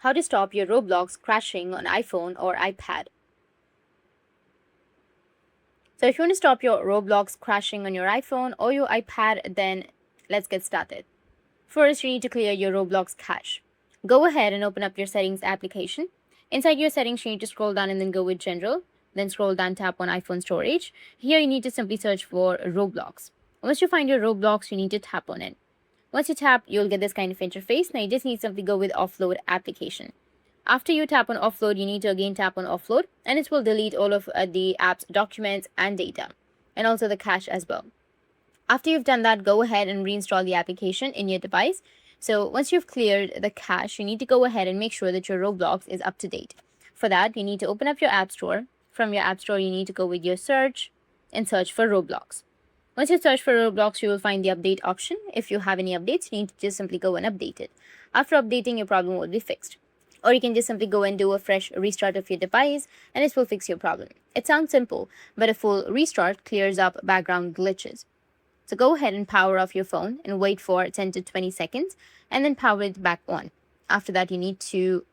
how to stop your Roblox crashing on iPhone or iPad. So if you want to stop your Roblox crashing on your iPhone or your iPad, then let's get started. First, you need to clear your Roblox cache. Go ahead and open up your settings application. Inside your settings, you need to scroll down and then go with general. Then scroll down, tap on iPhone storage. Here you need to simply search for Roblox. Once you find your Roblox, you need to tap on it. Once you tap, you'll get this kind of interface. Now you just need to simply go with offload application. After you tap on offload, you need to again tap on offload, and it will delete all of the app's documents and data, and also the cache as well. After you've done that, go ahead and reinstall the application in your device. So once you've cleared the cache, you need to go ahead and make sure that your Roblox is up to date. For that, you need to open up your app store. From your app store, you need to go with your search and search for Roblox. Once you search for Roblox, you will find the update option. If you have any updates, you need to just simply go and update it. After updating, your problem will be fixed. Or you can just simply go and do a fresh restart of your device and it will fix your problem. It sounds simple, but a full restart clears up background glitches. So go ahead and power off your phone and wait for 10 to 20 seconds and then power it back on. After that, you need to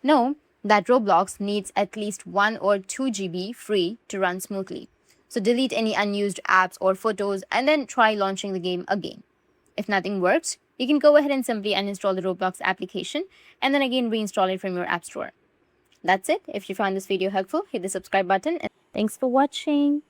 know that Roblox needs at least 1 or 2 GB free to run smoothly. So delete any unused apps or photos and then try launching the game again. If nothing works, you can go ahead and simply uninstall the Roblox application and then again reinstall it from your app store. That's it. If you found this video helpful, hit the subscribe button and thanks for watching.